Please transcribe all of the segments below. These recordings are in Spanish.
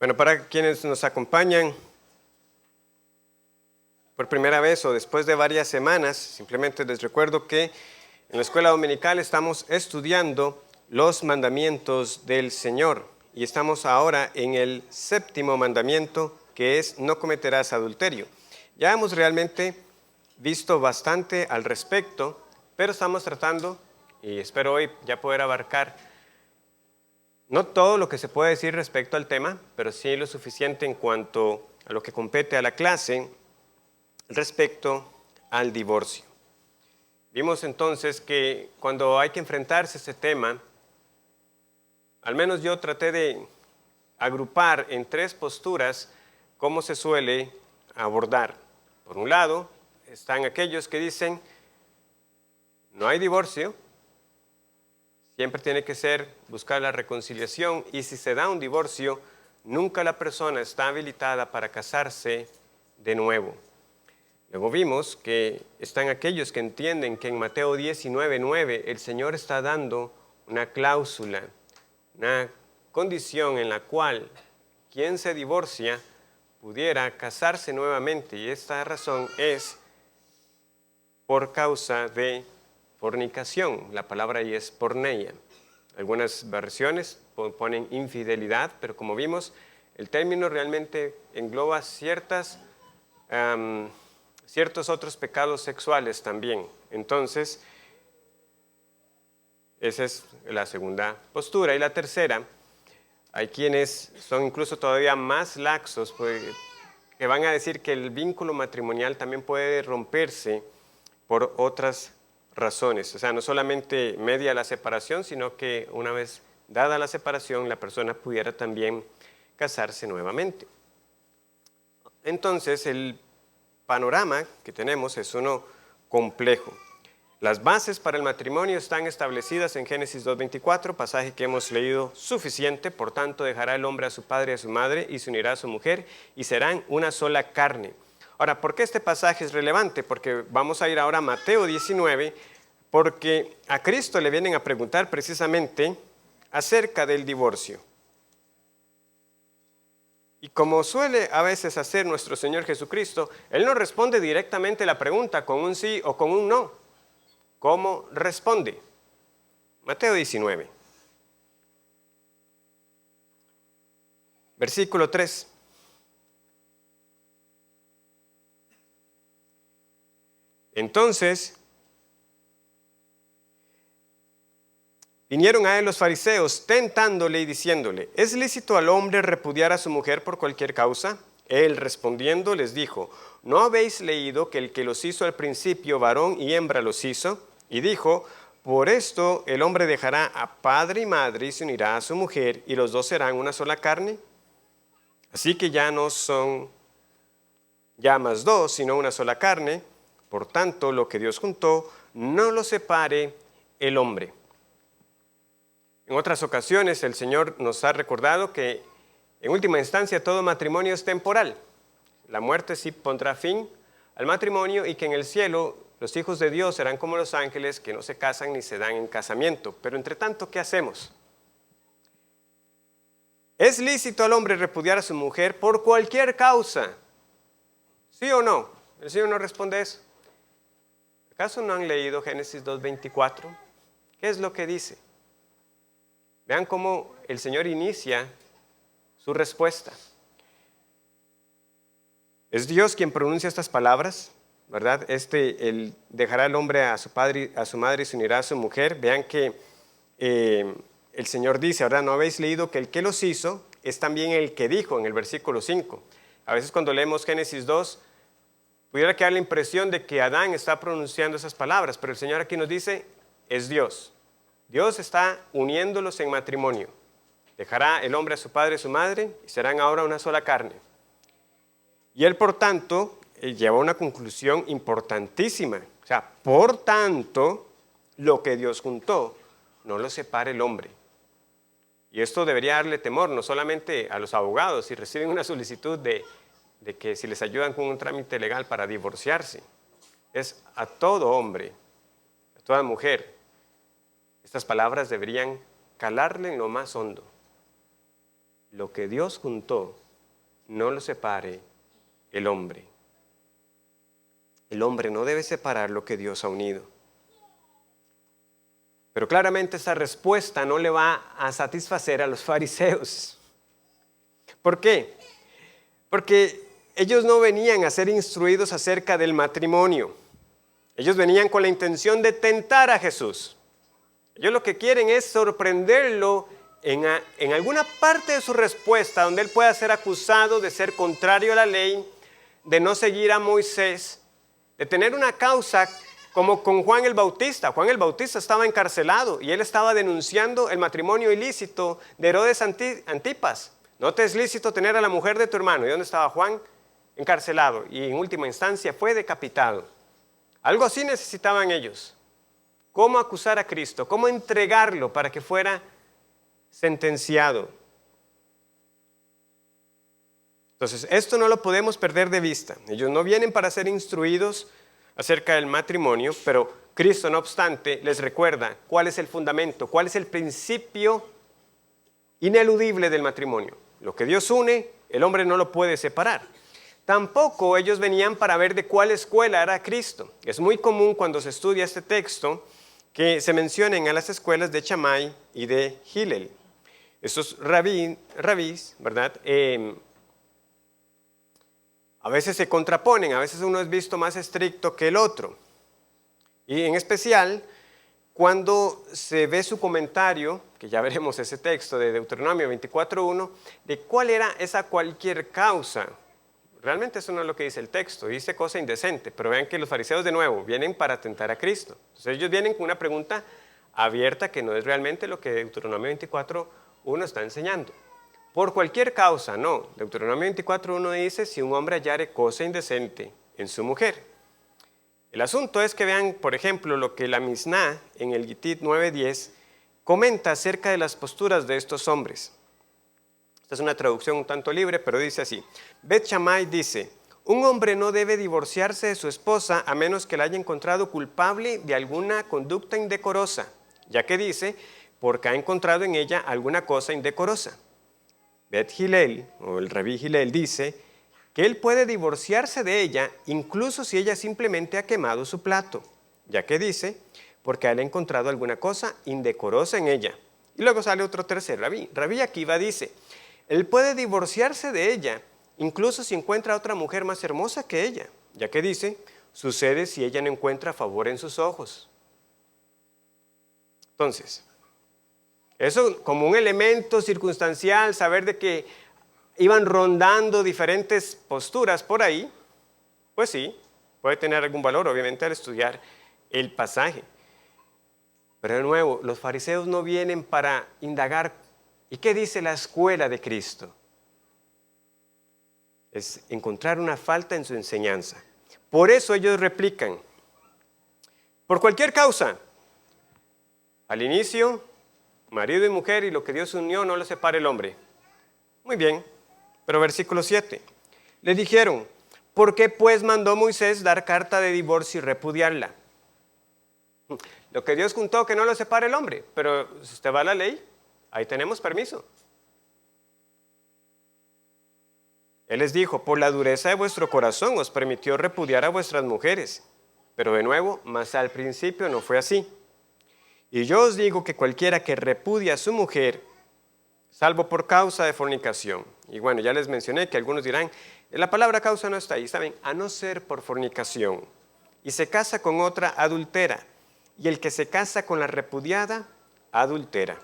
Bueno, para quienes nos acompañan por primera vez o después de varias semanas, simplemente les recuerdo que en la escuela dominical estamos estudiando los mandamientos del Señor y estamos ahora en el séptimo mandamiento, que es no cometerás adulterio. Ya hemos realmente visto bastante al respecto, pero estamos tratando, y espero hoy ya poder abarcar no todo lo que se puede decir respecto al tema, pero sí lo suficiente en cuanto a lo que compete a la clase respecto al divorcio. Vimos entonces que cuando hay que enfrentarse a ese tema, al menos yo traté de agrupar en tres posturas cómo se suele abordar. Por un lado, están aquellos que dicen, no hay divorcio, siempre tiene que ser buscar la reconciliación, y si se da un divorcio, nunca la persona está habilitada para casarse de nuevo. Luego vimos que están aquellos que entienden que en Mateo 19:9 el Señor está dando una cláusula, una condición en la cual quien se divorcia pudiera casarse nuevamente, y esta razón es por causa de fornicación. La palabra ahí es porneia. Algunas versiones ponen infidelidad, pero como vimos, el término realmente engloba ciertos otros pecados sexuales también. Entonces, esa es la segunda postura. Y la tercera, hay quienes son incluso todavía más laxos, que van a decir que el vínculo matrimonial también puede romperse por otras razones. O sea, no solamente media la separación, sino que una vez dada la separación, la persona pudiera también casarse nuevamente. Entonces, el panorama que tenemos es uno complejo. Las bases para el matrimonio están establecidas en Génesis 2:24, pasaje que hemos leído suficiente. Por tanto, dejará el hombre a su padre y a su madre y se unirá a su mujer y serán una sola carne. Ahora, ¿por qué este pasaje es relevante? Porque vamos a ir ahora a Mateo 19, porque a Cristo le vienen a preguntar precisamente acerca del divorcio. Y como suele a veces hacer nuestro Señor Jesucristo, Él no responde directamente la pregunta con un sí o con un no. ¿Cómo responde? Mateo 19, versículo 3. Entonces, vinieron a él los fariseos, tentándole y diciéndole, ¿es lícito al hombre repudiar a su mujer por cualquier causa? Él respondiendo les dijo, ¿no habéis leído que el que los hizo al principio, varón y hembra los hizo? Y dijo, por esto el hombre dejará a padre y madre y se unirá a su mujer, y los dos serán una sola carne. Así que ya no son ya más dos, sino una sola carne. Por tanto, lo que Dios juntó, no lo separe el hombre. En otras ocasiones el Señor nos ha recordado que en última instancia todo matrimonio es temporal. La muerte sí pondrá fin al matrimonio, y que en el cielo los hijos de Dios serán como los ángeles, que no se casan ni se dan en casamiento. Pero entre tanto, ¿qué hacemos? ¿Es lícito al hombre repudiar a su mujer por cualquier causa? ¿Sí o no? El Señor no responde eso. ¿Acaso no han leído Génesis 2:24? ¿Qué es lo que dice? Vean cómo el Señor inicia su respuesta. Es Dios quien pronuncia estas palabras, ¿verdad? El dejará el hombre a su padre, a su madre y se unirá a su mujer. Vean que el Señor dice, ¿verdad? ¿No habéis leído que el que los hizo es también el que dijo en el versículo 5? A veces cuando leemos Génesis 2, pudiera quedar la impresión de que Adán está pronunciando esas palabras, pero el Señor aquí nos dice, es Dios. Dios está uniéndolos en matrimonio. Dejará el hombre a su padre y a su madre y serán ahora una sola carne. Y él, por tanto, lleva una conclusión importantísima. O sea, por tanto, lo que Dios juntó, no lo separe el hombre. Y esto debería darle temor no solamente a los abogados si reciben una solicitud de que si les ayudan con un trámite legal para divorciarse, es a todo hombre, a toda mujer. Estas palabras deberían calarle en lo más hondo. lo que Dios juntó, no lo separe el hombre. El hombre no debe separar lo que Dios ha unido. Pero claramente esta respuesta no le va a satisfacer a los fariseos. ¿Por qué? Porque ellos no venían a ser instruidos acerca del matrimonio. Ellos venían con la intención de tentar a Jesús. Ellos lo que quieren es sorprenderlo en alguna parte de su respuesta donde él pueda ser acusado de ser contrario a la ley, de no seguir a Moisés, de tener una causa como con Juan el Bautista. Juan el Bautista estaba encarcelado y él estaba denunciando el matrimonio ilícito de Herodes Antipas. No te es lícito tener a la mujer de tu hermano. ¿Y dónde estaba Juan? Encarcelado y en última instancia fue decapitado. Algo así necesitaban ellos. ¿Cómo acusar a Cristo? ¿Cómo entregarlo para que fuera sentenciado? Entonces, esto no lo podemos perder de vista. Ellos no vienen para ser instruidos acerca del matrimonio, pero Cristo, no obstante, les recuerda cuál es el fundamento, cuál es el principio ineludible del matrimonio. Lo que Dios une, el hombre no lo puede separar. Tampoco ellos venían para ver de cuál escuela era Cristo. Es muy común cuando se estudia este texto que se mencionen a las escuelas de Shammai y de Hillel. Estos rabís, ¿verdad? A veces se contraponen, a veces uno es visto más estricto que el otro. Y en especial, cuando se ve su comentario, que ya veremos ese texto de Deuteronomio 24:1, de cuál era esa cualquier causa. Realmente eso no es lo que dice el texto, dice cosa indecente, pero vean que los fariseos de nuevo vienen para tentar a Cristo. Entonces ellos vienen con una pregunta abierta que no es realmente lo que Deuteronomio 24:1 está enseñando. Por cualquier causa, no. Deuteronomio 24:1 dice, si un hombre hallare cosa indecente en su mujer. El asunto es que vean, por ejemplo, lo que la Misná en el Gitit 9:10 comenta acerca de las posturas de estos hombres. Esta es una traducción un tanto libre, pero dice así. Bet Shammai dice, un hombre no debe divorciarse de su esposa a menos que la haya encontrado culpable de alguna conducta indecorosa, ya que dice, porque ha encontrado en ella alguna cosa indecorosa. Bet Hillel, o el rabí Hillel, dice que él puede divorciarse de ella incluso si ella simplemente ha quemado su plato, ya que dice, porque él ha encontrado alguna cosa indecorosa en ella. Y luego sale otro tercer rabí. Rabí Akiva dice, él puede divorciarse de ella incluso si encuentra a otra mujer más hermosa que ella, ya que dice, sucede si ella no encuentra favor en sus ojos. Entonces, eso como un elemento circunstancial, saber de que iban rondando diferentes posturas por ahí, pues sí, puede tener algún valor, obviamente, al estudiar el pasaje. Pero de nuevo, los fariseos no vienen para indagar, ¿y qué dice la escuela de Cristo? Es encontrar una falta en su enseñanza. Por eso ellos replican, por cualquier causa, al inicio, marido y mujer, y lo que Dios unió no lo separe el hombre. Muy bien, pero versículo 7. Le dijeron, ¿por qué pues mandó Moisés dar carta de divorcio y repudiarla? Lo que Dios juntó que no lo separe el hombre, pero si usted va a la ley, ahí tenemos permiso. Él les dijo, por la dureza de vuestro corazón os permitió repudiar a vuestras mujeres. Pero de nuevo, más al principio no fue así. Y yo os digo que cualquiera que repudia a su mujer, salvo por causa de fornicación. Y bueno, ya les mencioné que algunos dirán, la palabra causa no está ahí, ¿saben? A no ser por fornicación. Y se casa con otra, adultera. Y el que se casa con la repudiada, adultera.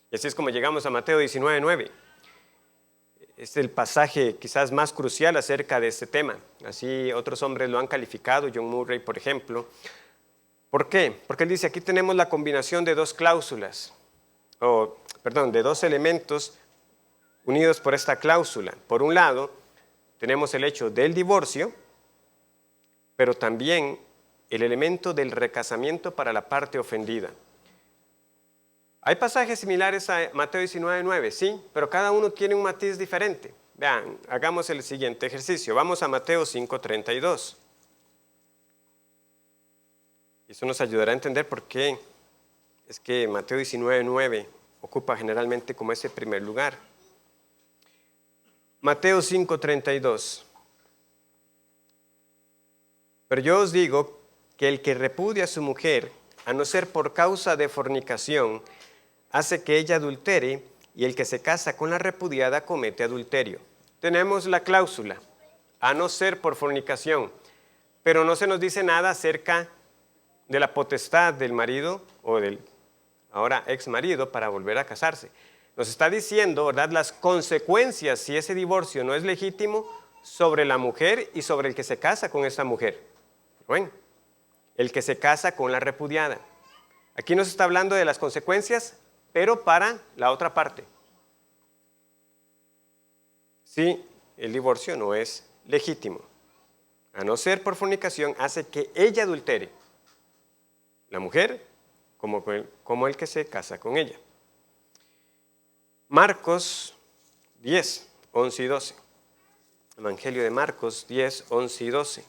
Y así es como llegamos a Mateo 19:9. Es el pasaje quizás más crucial acerca de este tema. Así otros hombres lo han calificado, John Murray, por ejemplo. ¿Por qué? Porque él dice, aquí tenemos la combinación de dos cláusulas, de dos elementos unidos por esta cláusula. Por un lado, tenemos el hecho del divorcio, pero también el elemento del recasamiento para la parte ofendida. Hay pasajes similares a Mateo 19:9, sí, pero cada uno tiene un matiz diferente. Vean, hagamos el siguiente ejercicio. Vamos a Mateo 5:32. Eso nos ayudará a entender por qué es que Mateo 19:9 ocupa generalmente como ese primer lugar. Mateo 5:32. Pero yo os digo que el que repudia a su mujer, a no ser por causa de fornicación, hace que ella adultere, y el que se casa con la repudiada comete adulterio. Tenemos la cláusula, a no ser por fornicación, pero no se nos dice nada acerca de la potestad del marido o del ahora ex marido para volver a casarse. Nos está diciendo, ¿verdad?, las consecuencias si ese divorcio no es legítimo sobre la mujer y sobre el que se casa con esa mujer. Bueno, el que se casa con la repudiada. Aquí nos está hablando de las consecuencias, pero para la otra parte. Si el divorcio no es legítimo, a no ser por fornicación, hace que ella adultere. La mujer como el que se casa con ella. Marcos 10, 11 y 12. Evangelio de Marcos 10, 11 y 12.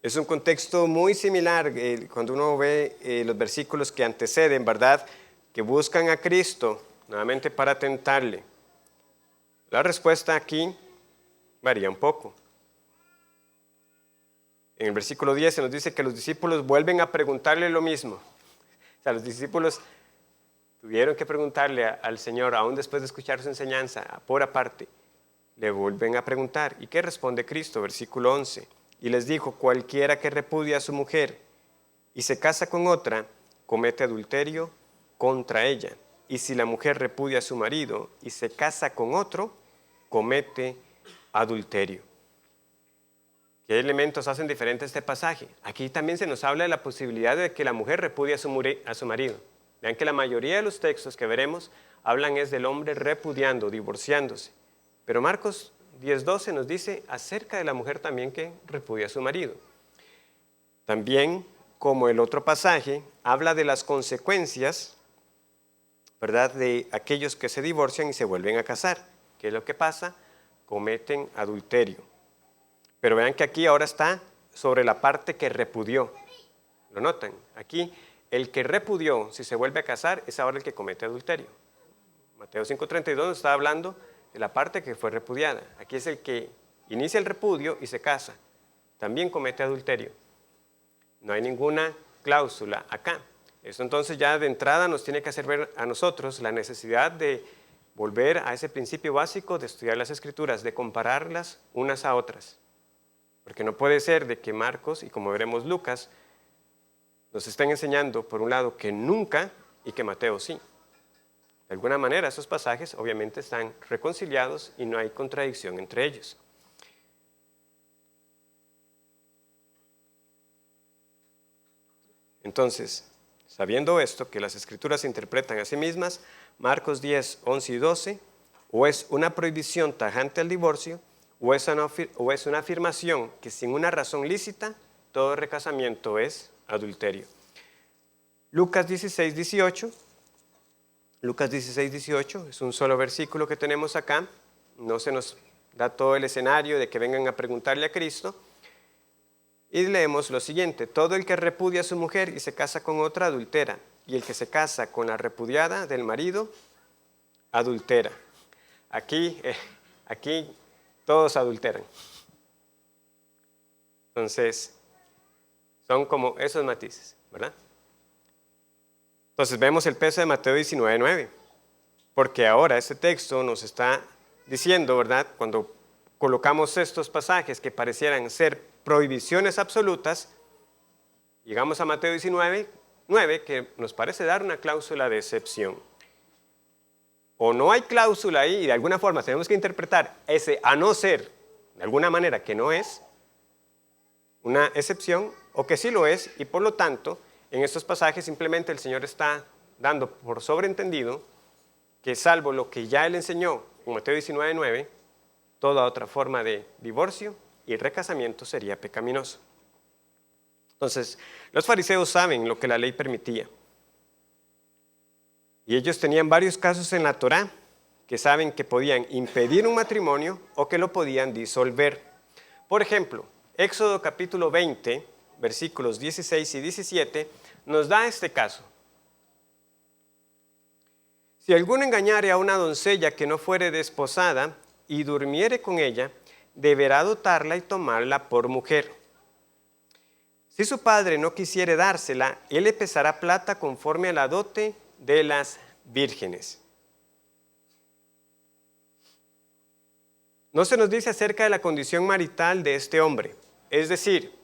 Es un contexto muy similar cuando uno ve los versículos que anteceden, ¿verdad?, que buscan a Cristo nuevamente para tentarle. La respuesta aquí varía un poco. En el versículo 10 se nos dice que los discípulos vuelven a preguntarle lo mismo. O sea, los discípulos tuvieron que preguntarle al Señor, aún después de escuchar su enseñanza, por aparte, le vuelven a preguntar. ¿Y qué responde Cristo? Versículo 11. Y les dijo, cualquiera que repudia a su mujer y se casa con otra, comete adulterio contra ella. Y si la mujer repudia a su marido y se casa con otro, comete adulterio. ¿Qué elementos hacen diferente este pasaje? Aquí también se nos habla de la posibilidad de que la mujer repudie a su marido. Vean que la mayoría de los textos que veremos hablan es del hombre repudiando, divorciándose. Pero Marcos 10:12 nos dice acerca de la mujer también que repudia a su marido. También, como el otro pasaje, habla de las consecuencias, ¿verdad?, de aquellos que se divorcian y se vuelven a casar. ¿Qué es lo que pasa? Cometen adulterio. Pero vean que aquí ahora está sobre la parte que repudió. ¿Lo notan? Aquí el que repudió, si se vuelve a casar, es ahora el que comete adulterio. Mateo 5:32 nos está hablando de la parte que fue repudiada. Aquí es el que inicia el repudio y se casa. También comete adulterio. No hay ninguna cláusula acá. Esto entonces ya de entrada nos tiene que hacer ver a nosotros la necesidad de volver a ese principio básico de estudiar las Escrituras, de compararlas unas a otras. Porque no puede ser de que Marcos y como veremos Lucas nos estén enseñando por un lado que nunca y que Mateo sí. De alguna manera esos pasajes obviamente están reconciliados y no hay contradicción entre ellos. Entonces, sabiendo esto, que las Escrituras se interpretan a sí mismas, Marcos 10, 11 y 12, o es una prohibición tajante al divorcio, o es una afirmación que sin una razón lícita, todo recasamiento es adulterio. Lucas 16, 18. Lucas 16, 18 es un solo versículo que tenemos acá. No se nos da todo el escenario de que vengan a preguntarle a Cristo. Y leemos lo siguiente. Todo el que repudia a su mujer y se casa con otra adultera. Y el que se casa con la repudiada del marido adultera. Aquí todos adulteran. Entonces, son como esos matices, ¿verdad? Entonces vemos el peso de Mateo 19:9, porque ahora este texto nos está diciendo, ¿verdad?, cuando colocamos estos pasajes que parecieran ser prohibiciones absolutas, llegamos a Mateo 19:9, que nos parece dar una cláusula de excepción. O no hay cláusula ahí y de alguna forma tenemos que interpretar ese a no ser, de alguna manera que no es una excepción, o que sí lo es, y por lo tanto, en estos pasajes simplemente el Señor está dando por sobreentendido que salvo lo que ya Él enseñó en Mateo 19:9, toda otra forma de divorcio y recasamiento sería pecaminoso. Entonces, los fariseos saben lo que la ley permitía. Y ellos tenían varios casos en la Torá que saben que podían impedir un matrimonio o que lo podían disolver. Por ejemplo, Éxodo capítulo 20, versículos 16 y 17, nos da este caso. Si alguno engañare a una doncella que no fuere desposada y durmiere con ella, deberá dotarla y tomarla por mujer. Si su padre no quisiere dársela, él le pesará plata conforme a la dote de las vírgenes. No se nos dice acerca de la condición marital de este hombre. Es decir,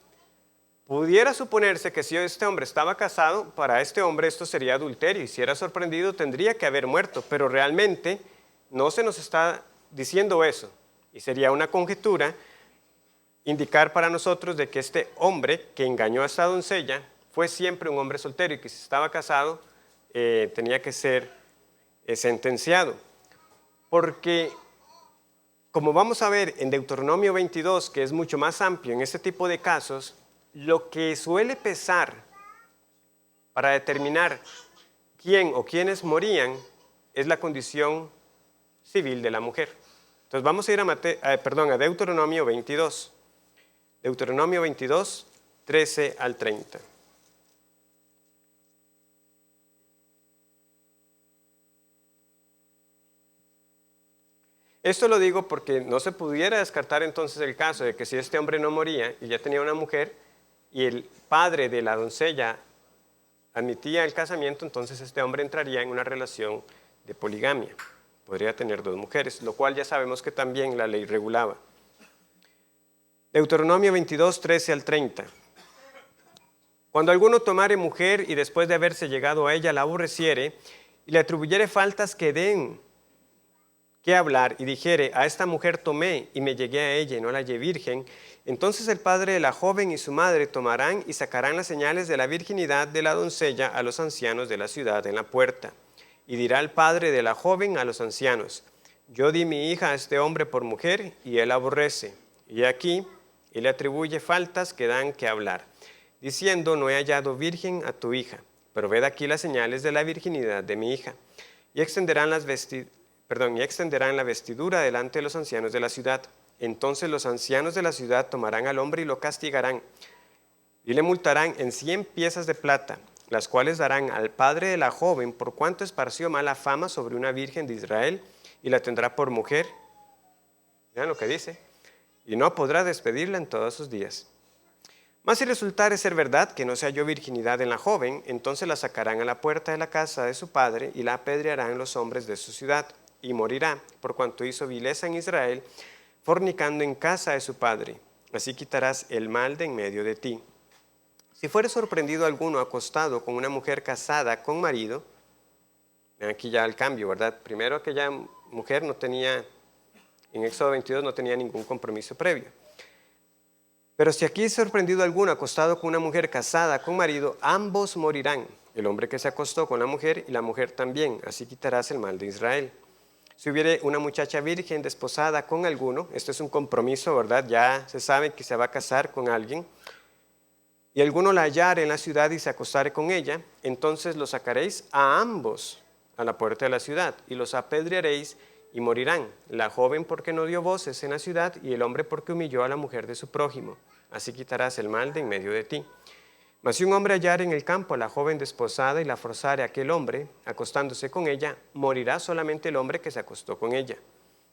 pudiera suponerse que si este hombre estaba casado, para este hombre esto sería adulterio, y si era sorprendido tendría que haber muerto, pero realmente no se nos está diciendo eso, y sería una conjetura indicar para nosotros de que este hombre que engañó a esta doncella fue siempre un hombre soltero, y que si estaba casado tenía que ser sentenciado. Porque, como vamos a ver en Deuteronomio 22, que es mucho más amplio en este tipo de casos, lo que suele pesar para determinar quién o quiénes morían es la condición civil de la mujer. Entonces vamos a ir a Deuteronomio 22. Deuteronomio 22, 13 al 30. Esto lo digo porque no se pudiera descartar entonces el caso de que si este hombre no moría y ya tenía una mujer y el padre de la doncella admitía el casamiento, entonces este hombre entraría en una relación de poligamia. Podría tener dos mujeres, lo cual ya sabemos que también la ley regulaba. Deuteronomio 22, 13 al 30. Cuando alguno tomare mujer y después de haberse llegado a ella la aborreciere y le atribuyere faltas que den que hablar y dijere, a esta mujer tomé y me llegué a ella y no la hallé virgen, entonces el padre de la joven y su madre tomarán y sacarán las señales de la virginidad de la doncella a los ancianos de la ciudad en la puerta. Y dirá el padre de la joven a los ancianos, yo di mi hija a este hombre por mujer y él aborrece. Y aquí él le atribuye faltas que dan que hablar, diciendo, no he hallado virgen a tu hija, pero ved aquí las señales de la virginidad de mi hija. Y extenderán la vestidura delante de los ancianos de la ciudad. Entonces los ancianos de la ciudad tomarán al hombre y lo castigarán, y le multarán en 100 piezas de plata, las cuales darán al padre de la joven por cuanto esparció mala fama sobre una virgen de Israel, y la tendrá por mujer. Vean lo que dice. Y no podrá despedirla en todos sus días. Mas si resultare ser verdad que no se halló virginidad en la joven, entonces la sacarán a la puerta de la casa de su padre y la apedrearán los hombres de su ciudad, y morirá, por cuanto hizo vileza en Israel, fornicando en casa de su padre. Así quitarás el mal de en medio de ti. Si fuere sorprendido alguno acostado con una mujer casada con marido, aquí ya el cambio, ¿verdad? Primero, aquella mujer no tenía, en Éxodo 22 no tenía ningún compromiso previo. Pero si aquí es sorprendido alguno acostado con una mujer casada con marido, ambos morirán, el hombre que se acostó con la mujer y la mujer también, así quitarás el mal de Israel. Si hubiere una muchacha virgen desposada con alguno, esto es un compromiso, ¿verdad? Ya se sabe que se va a casar con alguien, y alguno la hallare en la ciudad y se acostare con ella, entonces los sacaréis a ambos a la puerta de la ciudad y los apedrearéis y morirán, la joven porque no dio voces en la ciudad y el hombre porque humilló a la mujer de su prójimo. Así quitarás el mal de en medio de ti. Mas si un hombre hallare en el campo a la joven desposada y la forzare a aquel hombre, acostándose con ella, morirá solamente el hombre que se acostó con ella.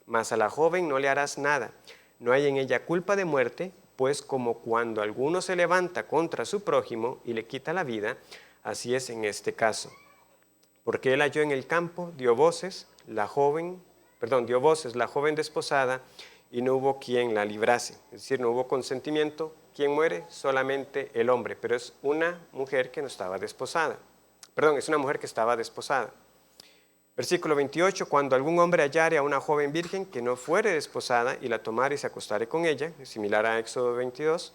Mas a la joven no le harás nada, no hay en ella culpa de muerte, pues como cuando alguno se levanta contra su prójimo y le quita la vida, así es en este caso. Porque él halló en el campo, dio voces la joven desposada, y no hubo quien la librase. Es decir, no hubo consentimiento. ¿Quién muere? Solamente el hombre, pero es una mujer que no estaba desposada. Es una mujer que estaba desposada. Versículo 28, cuando algún hombre hallare a una joven virgen que no fuere desposada y la tomare y se acostare con ella, similar a Éxodo 22,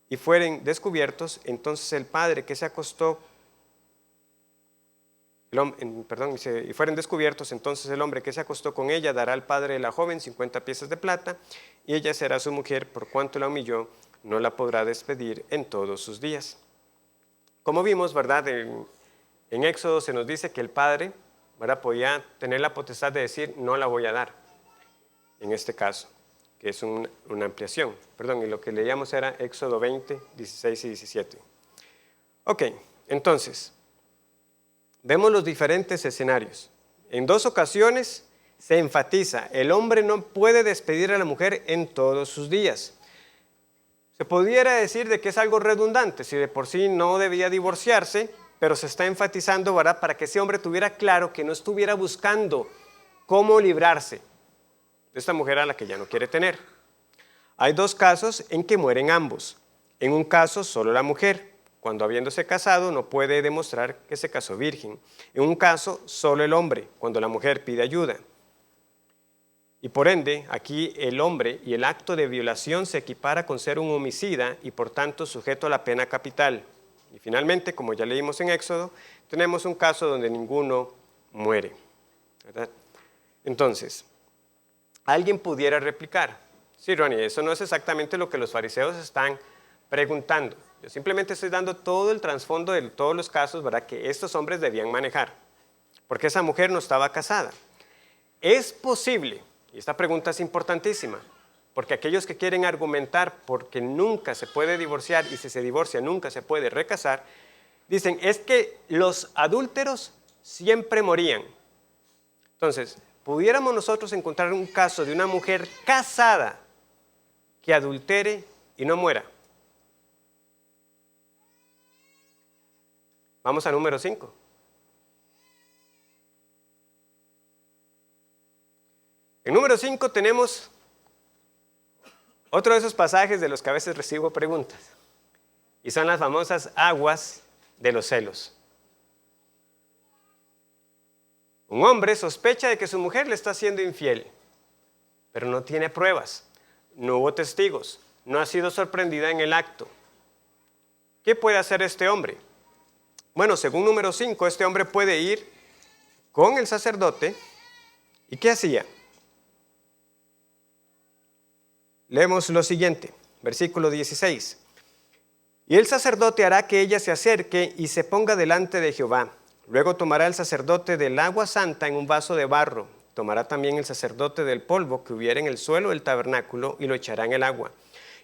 y fueren descubiertos, entonces el padre que se acostó, y fueren descubiertos, entonces el hombre que se acostó con ella dará al padre de la joven 50 piezas de plata, y ella será su mujer, por cuanto la humilló, no la podrá despedir en todos sus días. Como vimos, ¿verdad? En Éxodo se nos dice que el padre, ¿verdad?, podía tener la potestad de decir, no la voy a dar, en este caso. que es una ampliación. Perdón, y lo que leíamos era Éxodo 20, 16 y 17. Ok, entonces, vemos los diferentes escenarios. En 2 ocasiones se enfatiza, el hombre no puede despedir a la mujer en todos sus días. Se pudiera decir de que es algo redundante, si de por sí no debía divorciarse, pero se está enfatizando, ¿verdad?, para que ese hombre tuviera claro que no estuviera buscando cómo librarse de esta mujer a la que ya no quiere tener. Hay 2 casos en que mueren ambos. En un caso, solo la mujer, cuando habiéndose casado no puede demostrar que se casó virgen. En un caso, solo el hombre, cuando la mujer pide ayuda. Y por ende, aquí el hombre y el acto de violación se equipara con ser un homicida y por tanto sujeto a la pena capital. Y finalmente, como ya leímos en Éxodo, tenemos un caso donde ninguno muere, ¿verdad? Entonces, alguien pudiera replicar, sí, Ronnie, eso no es exactamente lo que los fariseos están preguntando. Yo simplemente estoy dando todo el trasfondo de todos los casos, ¿verdad?, que estos hombres debían manejar, porque esa mujer no estaba casada. Es posible, y esta pregunta es importantísima, porque aquellos que quieren argumentar porque nunca se puede divorciar y si se divorcia nunca se puede recasar, dicen, es que los adúlteros siempre morían. Entonces, pudiéramos nosotros encontrar un caso de una mujer casada que adultere y no muera. Vamos a número 5. En número 5 tenemos otro de esos pasajes de los que a veces recibo preguntas, y son las famosas aguas de los celos. Un hombre sospecha de que su mujer le está siendo infiel, pero no tiene pruebas, no hubo testigos, no ha sido sorprendida en el acto. ¿Qué puede hacer este hombre? Bueno, según número 5, este hombre puede ir con el sacerdote. ¿Y qué hacía? Leemos lo siguiente, versículo 16. Y el sacerdote hará que ella se acerque y se ponga delante de Jehová. Luego tomará el sacerdote del agua santa en un vaso de barro. Tomará también el sacerdote del polvo que hubiera en el suelo del tabernáculo y lo echará en el agua.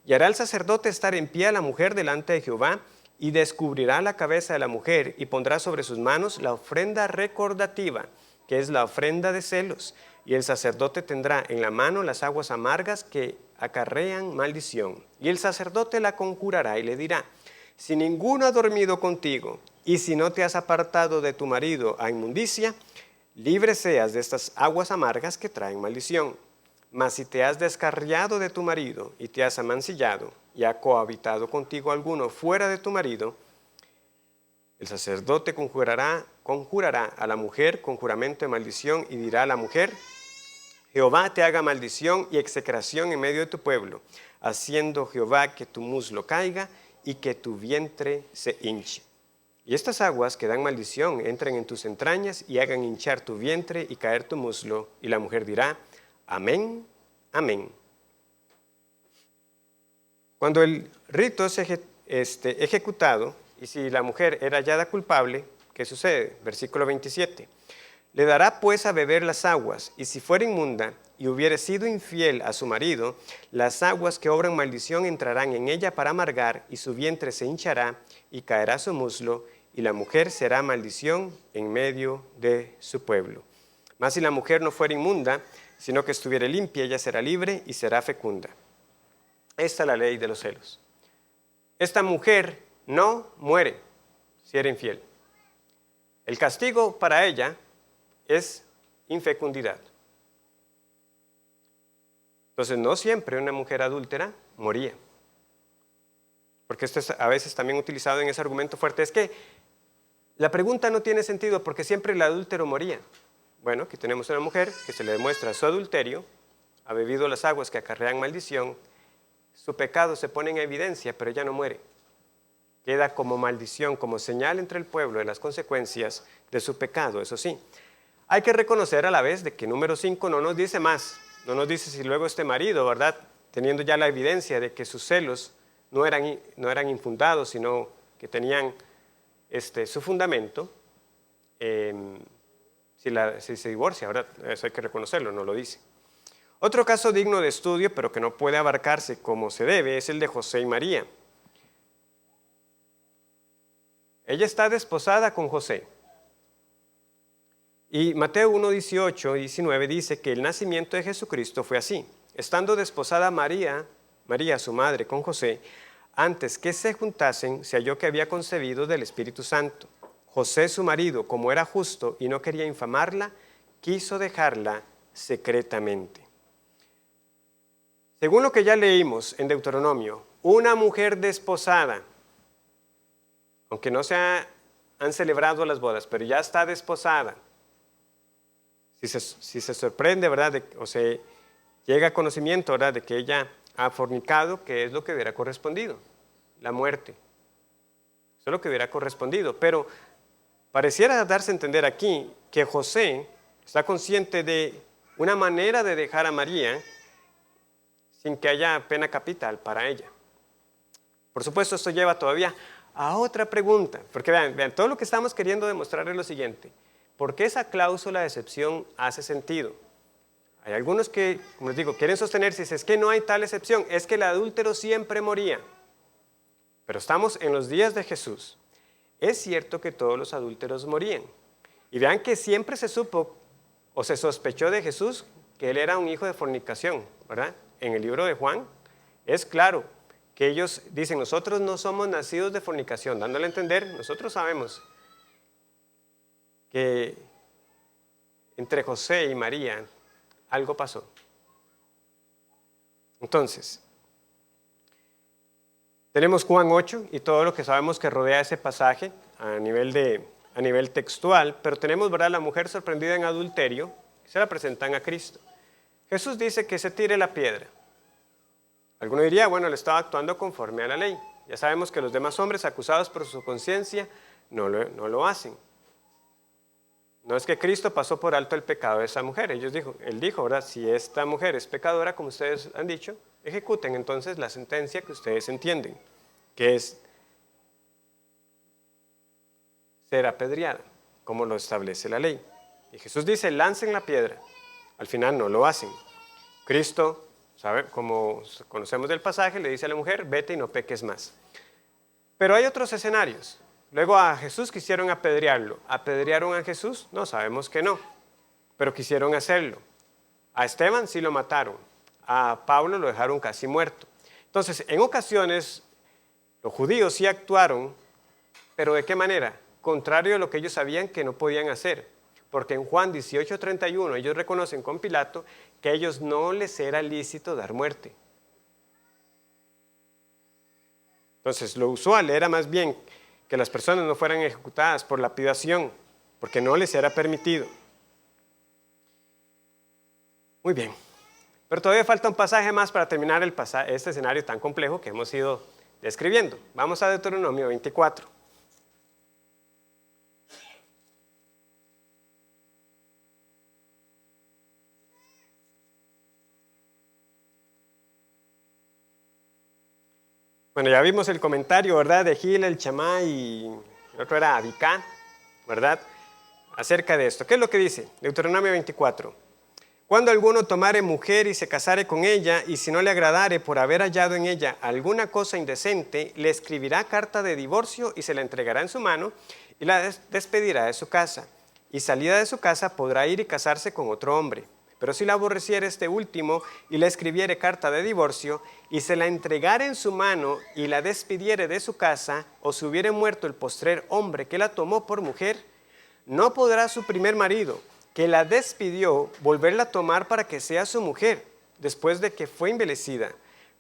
Y hará el sacerdote estar en pie a la mujer delante de Jehová y descubrirá la cabeza de la mujer y pondrá sobre sus manos la ofrenda recordativa, que es la ofrenda de celos. Y el sacerdote tendrá en la mano las aguas amargas que acarrean maldición. Y el sacerdote la conjurará y le dirá, si ninguno ha dormido contigo y si no te has apartado de tu marido a inmundicia, libre seas de estas aguas amargas que traen maldición. Mas si te has descarriado de tu marido y te has amancillado y ha cohabitado contigo alguno fuera de tu marido, el sacerdote conjurará a la mujer con juramento de maldición y dirá a la mujer, Jehová te haga maldición y execración en medio de tu pueblo, haciendo Jehová que tu muslo caiga y que tu vientre se hinche. Y estas aguas que dan maldición entren en tus entrañas y hagan hinchar tu vientre y caer tu muslo. Y la mujer dirá, amén, amén. Cuando el rito es ejecutado, y si la mujer era hallada culpable, ¿qué sucede? Versículo 27. Le dará pues a beber las aguas, y si fuera inmunda y hubiere sido infiel a su marido, las aguas que obran maldición entrarán en ella para amargar, y su vientre se hinchará, y caerá su muslo, y la mujer será maldición en medio de su pueblo. Mas si la mujer no fuera inmunda, sino que estuviera limpia, ella será libre y será fecunda. Esta es la ley de los celos. Esta mujer no muere si era infiel. El castigo para ella es infecundidad. Entonces, no siempre una mujer adúltera moría. Porque esto es a veces también utilizado en ese argumento fuerte. Es que la pregunta no tiene sentido porque siempre el adúltero moría. Bueno, aquí tenemos una mujer que se le demuestra su adulterio, ha bebido las aguas que acarrean maldición, su pecado se pone en evidencia, pero ella no muere. Queda como maldición, como señal entre el pueblo de las consecuencias de su pecado, eso sí. Hay que reconocer a la vez de que número 5 no nos dice más, no nos dice si luego este marido, ¿verdad?, teniendo ya la evidencia de que sus celos no eran infundados, sino que tenían su fundamento, si se divorcia, ¿verdad? Eso hay que reconocerlo, no lo dice. Otro caso digno de estudio, pero que no puede abarcarse como se debe, es el de José y María. Ella está desposada con José. Y Mateo 1, 18 y 19 dice que el nacimiento de Jesucristo fue así. Estando desposada María, su madre, con José, antes que se juntasen, se halló que había concebido del Espíritu Santo. José, su marido, como era justo y no quería infamarla, quiso dejarla secretamente. Según lo que ya leímos en Deuteronomio, una mujer desposada, aunque no han celebrado las bodas, pero ya está desposada, si se sorprende, ¿verdad? O se llega a conocimiento, ¿verdad?, de que ella ha fornicado, ¿qué es lo que hubiera correspondido? La muerte. Eso es lo que hubiera correspondido. Pero pareciera darse a entender aquí que José está consciente de una manera de dejar a María sin que haya pena capital para ella. Por supuesto, esto lleva todavía a otra pregunta, porque vean, todo lo que estamos queriendo demostrar es lo siguiente. ¿Por qué esa cláusula de excepción hace sentido? Hay algunos que, como les digo, quieren sostener, si es que no hay tal excepción, es que el adúltero siempre moría. Pero estamos en los días de Jesús. Es cierto que todos los adúlteros morían. Y vean que siempre se supo o se sospechó de Jesús que él era un hijo de fornicación, ¿verdad? En el libro de Juan es claro que ellos dicen, nosotros no somos nacidos de fornicación, dándole a entender, nosotros sabemos que entre José y María algo pasó. Entonces, tenemos Juan 8 y todo lo que sabemos que rodea ese pasaje a nivel textual, pero tenemos, ¿verdad?, la mujer sorprendida en adulterio, se la presentan a Cristo. Jesús dice que se tire la piedra. Alguno diría, bueno, él estaba actuando conforme a la ley. Ya sabemos que los demás hombres acusados por su conciencia no lo hacen. No es que Cristo pasó por alto el pecado de esa mujer. Él dijo, ¿verdad? Si esta mujer es pecadora, como ustedes han dicho, ejecuten entonces la sentencia que ustedes entienden, que es ser apedreada, como lo establece la ley. Y Jesús dice, lancen la piedra. Al final no lo hacen. Cristo, ¿sabe? Como conocemos del pasaje, le dice a la mujer, vete y no peques más. Pero hay otros escenarios. Luego a Jesús quisieron apedrearlo. ¿Apedrearon a Jesús? No, sabemos que no, pero quisieron hacerlo. A Esteban sí lo mataron. A Pablo lo dejaron casi muerto. Entonces, en ocasiones, los judíos sí actuaron, pero ¿de qué manera? Contrario a lo que ellos sabían que no podían hacer. Porque en Juan 18:31 ellos reconocen con Pilato que a ellos no les era lícito dar muerte. Entonces, lo usual era más bien que las personas no fueran ejecutadas por lapidación, porque no les era permitido. Muy bien, pero todavía falta un pasaje más para terminar este escenario tan complejo que hemos ido describiendo. Vamos a Deuteronomio 24. Bueno, ya vimos el comentario, ¿verdad?, de Gil, el Chamá y el otro era Abicá, ¿verdad?, acerca de esto. ¿Qué es lo que dice? Deuteronomio 24. Cuando alguno tomare mujer y se casare con ella, y si no le agradare por haber hallado en ella alguna cosa indecente, le escribirá carta de divorcio y se la entregará en su mano y la despedirá de su casa. Y salida de su casa podrá ir y casarse con otro hombre. Pero si la aborreciere este último y le escribiere carta de divorcio y se la entregare en su mano y la despidiere de su casa, o si hubiere muerto el postrer hombre que la tomó por mujer, no podrá su primer marido, que la despidió, volverla a tomar para que sea su mujer, después de que fue envilecida,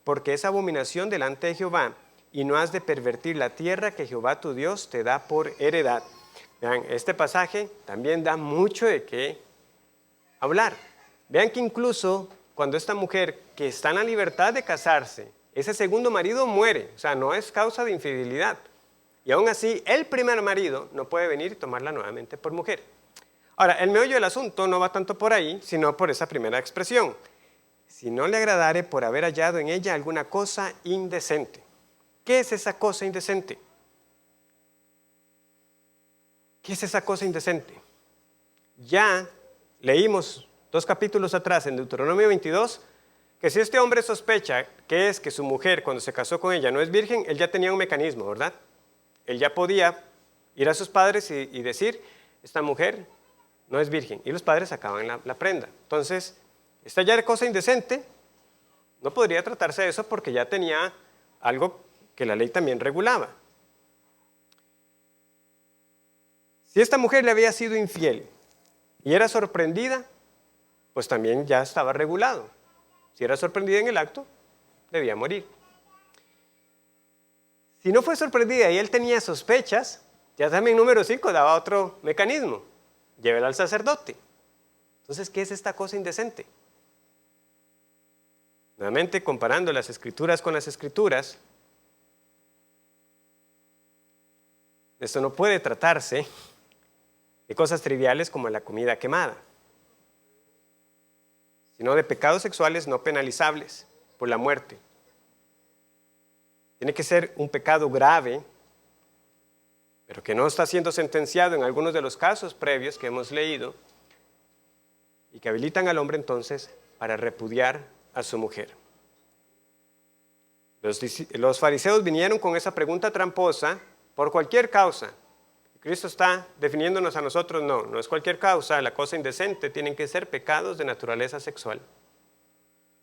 porque es abominación delante de Jehová, y no has de pervertir la tierra que Jehová tu Dios te da por heredad. Vean, este pasaje también da mucho de qué hablar. Vean que incluso cuando esta mujer que está en la libertad de casarse, ese segundo marido muere, o sea, no es causa de infidelidad. Y aún así, el primer marido no puede venir y tomarla nuevamente por mujer. Ahora, el meollo del asunto no va tanto por ahí, sino por esa primera expresión. Si no le agradare por haber hallado en ella alguna cosa indecente. ¿Qué es esa cosa indecente? ¿Qué es esa cosa indecente? Ya leímos 2 capítulos atrás, en Deuteronomio 22, que si este hombre sospecha que es que su mujer, cuando se casó con ella, no es virgen, él ya tenía un mecanismo, ¿verdad? Él ya podía ir a sus padres y decir, esta mujer no es virgen, y los padres sacaban la prenda. Entonces, esta ya era cosa indecente, no podría tratarse de eso porque ya tenía algo que la ley también regulaba. Si esta mujer le había sido infiel y era sorprendida, pues también ya estaba regulado. Si era sorprendida en el acto, debía morir. Si no fue sorprendida y él tenía sospechas, ya también número 5 daba otro mecanismo. Llévela al sacerdote. Entonces, ¿qué es esta cosa indecente? Nuevamente, comparando las escrituras con las escrituras, esto no puede tratarse de cosas triviales como la comida quemada, sino de pecados sexuales no penalizables por la muerte. Tiene que ser un pecado grave, pero que no está siendo sentenciado en algunos de los casos previos que hemos leído y que habilitan al hombre entonces para repudiar a su mujer. Los fariseos vinieron con esa pregunta tramposa por cualquier causa. Cristo está definiéndonos a nosotros, no es cualquier causa, la cosa indecente, tienen que ser pecados de naturaleza sexual,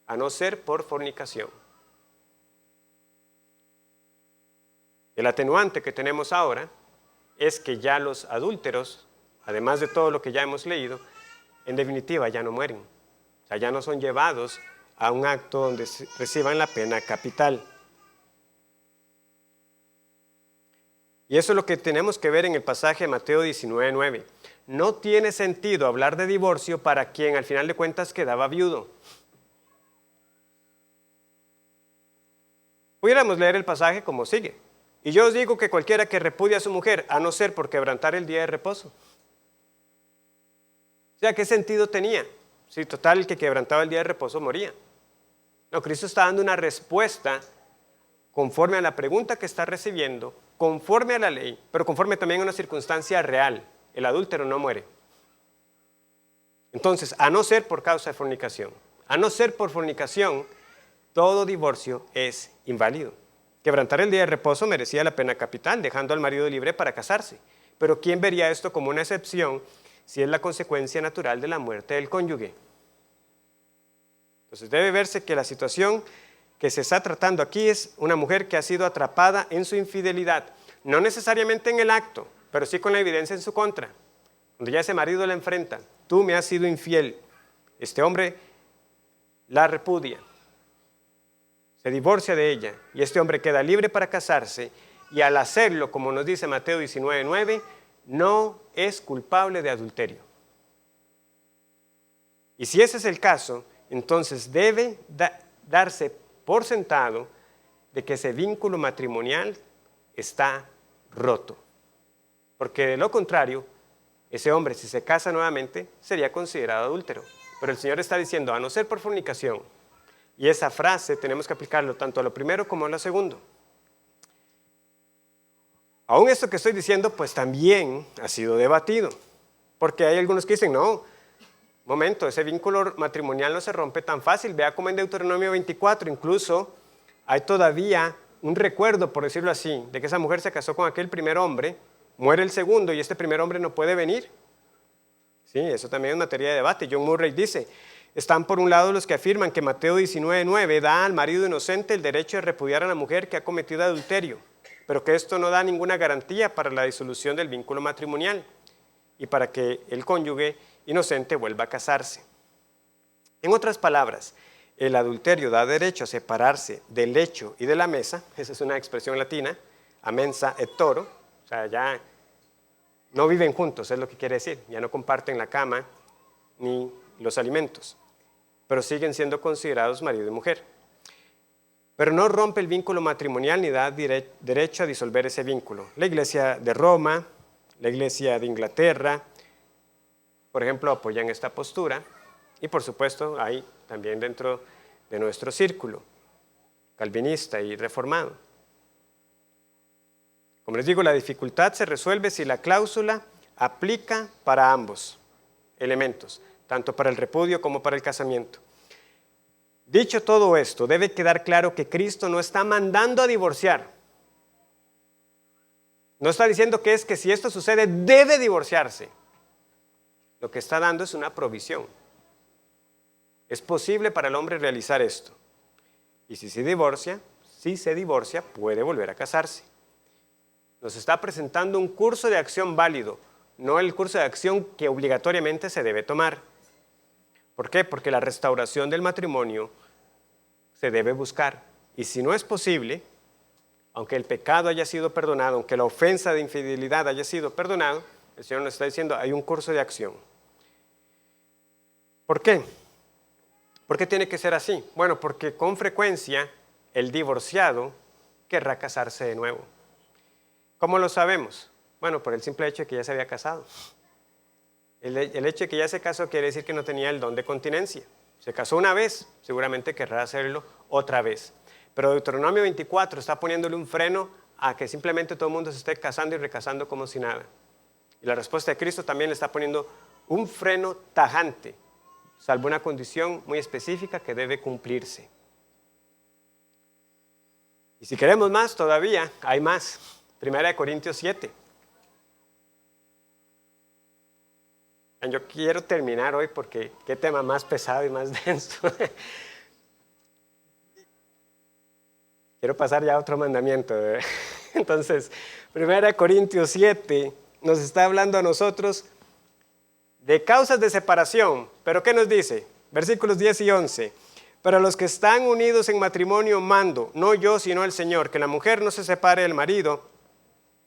a no ser por fornicación. El atenuante que tenemos ahora es que ya los adúlteros, además de todo lo que ya hemos leído, en definitiva ya no mueren, o sea, ya no son llevados a un acto donde reciban la pena capital. Y eso es lo que tenemos que ver en el pasaje de Mateo 19:9. No tiene sentido hablar de divorcio para quien al final de cuentas quedaba viudo. Pudiéramos leer el pasaje como sigue. Y yo os digo que cualquiera que repudia a su mujer, a no ser por quebrantar el día de reposo. O sea, ¿qué sentido tenía? Si total, el que quebrantaba el día de reposo moría. No, Cristo está dando una respuesta conforme a la pregunta que está recibiendo, conforme a la ley, pero conforme también a una circunstancia real. El adúltero no muere. Entonces, a no ser por causa de fornicación, a no ser por fornicación, todo divorcio es inválido. Quebrantar el día de reposo merecía la pena capital, dejando al marido libre para casarse. Pero ¿quién vería esto como una excepción si es la consecuencia natural de la muerte del cónyuge? Entonces debe verse que la situación que se está tratando aquí es una mujer que ha sido atrapada en su infidelidad, no necesariamente en el acto, pero sí con la evidencia en su contra. Cuando ya ese marido la enfrenta, tú me has sido infiel, este hombre la repudia, se divorcia de ella y este hombre queda libre para casarse y al hacerlo, como nos dice Mateo 19:9, no es culpable de adulterio. Y si ese es el caso, entonces debe darse por sentado de que ese vínculo matrimonial está roto. Porque de lo contrario, ese hombre, si se casa nuevamente, sería considerado adúltero. Pero el Señor está diciendo, a no ser por fornicación. Y esa frase tenemos que aplicarlo tanto a lo primero como a lo segundo. Aún esto que estoy diciendo, pues también ha sido debatido. Porque hay algunos que dicen, no, momento, ese vínculo matrimonial no se rompe tan fácil. Vea como en Deuteronomio 24, incluso hay todavía un recuerdo, por decirlo así, de que esa mujer se casó con aquel primer hombre, muere el segundo y este primer hombre no puede venir. Sí, eso también es materia de debate. John Murray dice, están por un lado los que afirman que Mateo 19:9 da al marido inocente el derecho de repudiar a la mujer que ha cometido adulterio, pero que esto no da ninguna garantía para la disolución del vínculo matrimonial y para que el cónyuge inocente vuelva a casarse. En otras palabras, el adulterio da derecho a separarse del lecho y de la mesa, esa es una expresión latina, a mensa et toro, o sea, ya no viven juntos, es lo que quiere decir, ya no comparten la cama ni los alimentos, pero siguen siendo considerados marido y mujer. Pero no rompe el vínculo matrimonial ni da derecho a disolver ese vínculo. La Iglesia de Roma, la Iglesia de Inglaterra, por ejemplo, apoyan esta postura y por supuesto hay también dentro de nuestro círculo calvinista y reformado. Como les digo, la dificultad se resuelve si la cláusula aplica para ambos elementos, tanto para el repudio como para el casamiento. Dicho todo esto, debe quedar claro que Cristo no está mandando a divorciar. No está diciendo que es que si esto sucede, debe divorciarse. Lo que está dando es una provisión. Es posible para el hombre realizar esto. Y si se divorcia, puede volver a casarse. Nos está presentando un curso de acción válido, no el curso de acción que obligatoriamente se debe tomar. ¿Por qué? Porque la restauración del matrimonio se debe buscar. Y si no es posible, aunque el pecado haya sido perdonado, aunque la ofensa de infidelidad haya sido perdonado, el Señor nos está diciendo, hay un curso de acción. ¿Por qué? ¿Por qué tiene que ser así? Bueno, porque con frecuencia el divorciado querrá casarse de nuevo. ¿Cómo lo sabemos? Bueno, por el simple hecho de que ya se había casado. El hecho de que ya se casó quiere decir que no tenía el don de continencia. Se casó una vez, seguramente querrá hacerlo otra vez. Pero Deuteronomio 24 está poniéndole un freno a que simplemente todo el mundo se esté casando y recasando como si nada. Y la respuesta de Cristo también le está poniendo un freno tajante, salvo una condición muy específica que debe cumplirse. Y si queremos más todavía, hay más. 1 Corintios 7. Yo quiero terminar hoy porque qué tema más pesado y más denso. Quiero pasar ya a otro mandamiento. Entonces, 1 Corintios 7 nos está hablando a nosotros de causas de separación. ¿Pero qué nos dice? Versículos 10 y 11. Pero a los que están unidos en matrimonio mando, no yo sino el Señor, que la mujer no se separe del marido.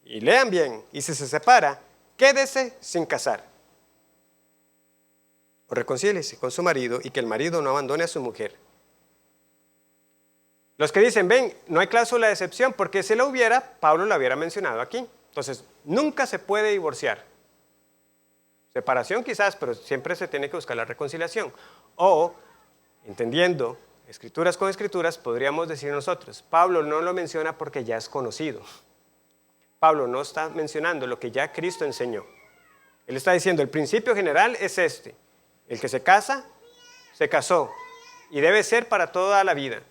Y lean bien, y si se separa, quédese sin casar. O reconcíliese con su marido y que el marido no abandone a su mujer. Los que dicen, ven, no hay cláusula de excepción, porque si lo hubiera, Pablo lo hubiera mencionado aquí. Entonces, nunca se puede divorciar. Separación quizás, pero siempre se tiene que buscar la reconciliación. O, entendiendo escrituras con escrituras, podríamos decir nosotros, Pablo no lo menciona porque ya es conocido. Pablo no está mencionando lo que ya Cristo enseñó. Él está diciendo, el principio general es este. El que se casa, se casó. Y debe ser para toda la vida.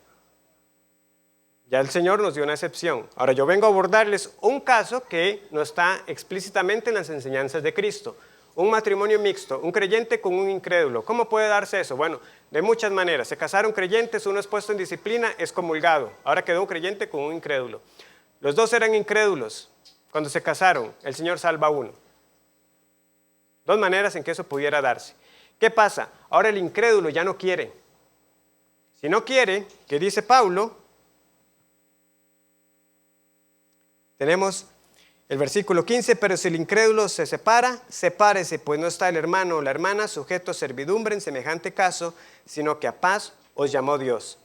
Ya el Señor nos dio una excepción. Ahora yo vengo a abordarles un caso que no está explícitamente en las enseñanzas de Cristo. Un matrimonio mixto, un creyente con un incrédulo. ¿Cómo puede darse eso? Bueno, de muchas maneras. Se casaron creyentes, uno es puesto en disciplina, es comulgado. Ahora quedó un creyente con un incrédulo. Los dos eran incrédulos. Cuando se casaron, el Señor salva a uno. Dos maneras en que eso pudiera darse. ¿Qué pasa? Ahora el incrédulo ya no quiere. Si no quiere, ¿qué dice Pablo? Tenemos el versículo 15, pero si el incrédulo se separa, sepárese, pues no está el hermano o la hermana sujeto a servidumbre en semejante caso, sino que a paz os llamó Dios.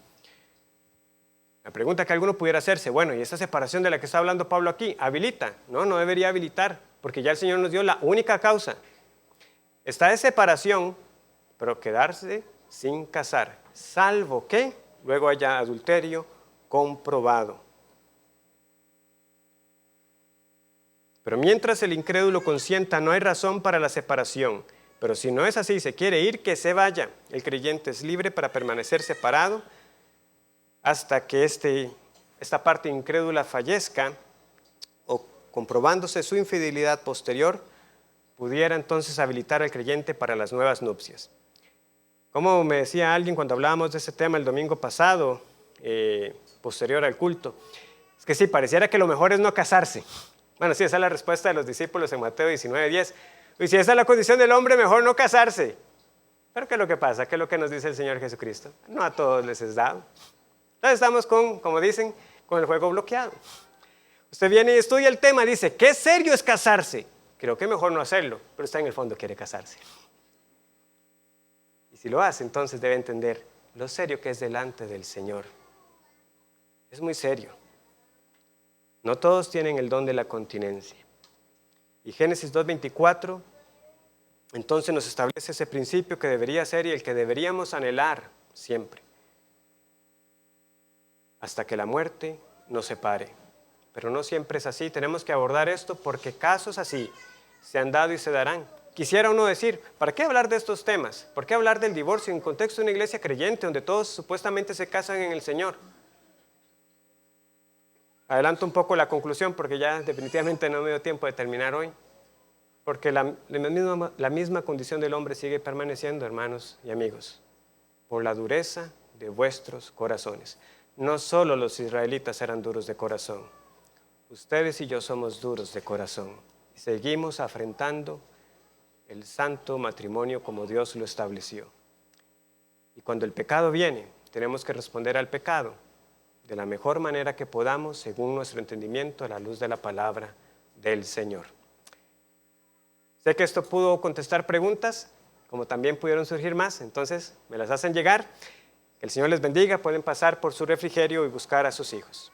La pregunta que alguno pudiera hacerse, bueno, ¿y esta separación de la que está hablando Pablo aquí, habilita? No, no debería habilitar, porque ya el Señor nos dio la única causa. Está de separación, pero quedarse sin casar, salvo que luego haya adulterio comprobado. Pero mientras el incrédulo consienta, no hay razón para la separación. Pero si no es así, se quiere ir, que se vaya. El creyente es libre para permanecer separado hasta que esta parte incrédula fallezca o comprobándose su infidelidad posterior, pudiera entonces habilitar al creyente para las nuevas nupcias. Como me decía alguien cuando hablábamos de ese tema el domingo pasado, posterior al culto, es que sí, pareciera que lo mejor es no casarse. Bueno, sí, esa es la respuesta de los discípulos en Mateo 19:10. Y si esa es la condición del hombre, mejor no casarse. Pero ¿qué es lo que pasa? ¿Qué es lo que nos dice el Señor Jesucristo? No a todos les es dado. Entonces estamos como dicen, con el juego bloqueado. Usted viene y estudia el tema, dice, ¿qué serio es casarse? Creo que mejor no hacerlo, pero usted en el fondo quiere casarse. Y si lo hace, entonces debe entender lo serio que es delante del Señor. Es muy serio. No todos tienen el don de la continencia. Y Génesis 2:24, entonces nos establece ese principio que debería ser y el que deberíamos anhelar siempre. Hasta que la muerte nos separe. Pero no siempre es así. Tenemos que abordar esto porque casos así se han dado y se darán. quisiera uno decir, ¿para qué hablar de estos temas? ¿Por qué hablar del divorcio en contexto de una iglesia creyente donde todos supuestamente se casan en el Señor? Adelanto un poco la conclusión porque ya definitivamente no me dio tiempo de terminar hoy. Porque la misma condición del hombre sigue permaneciendo, hermanos y amigos, por la dureza de vuestros corazones. No solo los israelitas eran duros de corazón, ustedes y yo somos duros de corazón. Y seguimos afrentando el santo matrimonio como Dios lo estableció. Y cuando el pecado viene, tenemos que responder al pecado de la mejor manera que podamos, según nuestro entendimiento, a la luz de la palabra del Señor. Sé que esto pudo contestar preguntas, como también pudieron surgir más, entonces me las hacen llegar. Que el Señor les bendiga, pueden pasar por su refrigerio y buscar a sus hijos.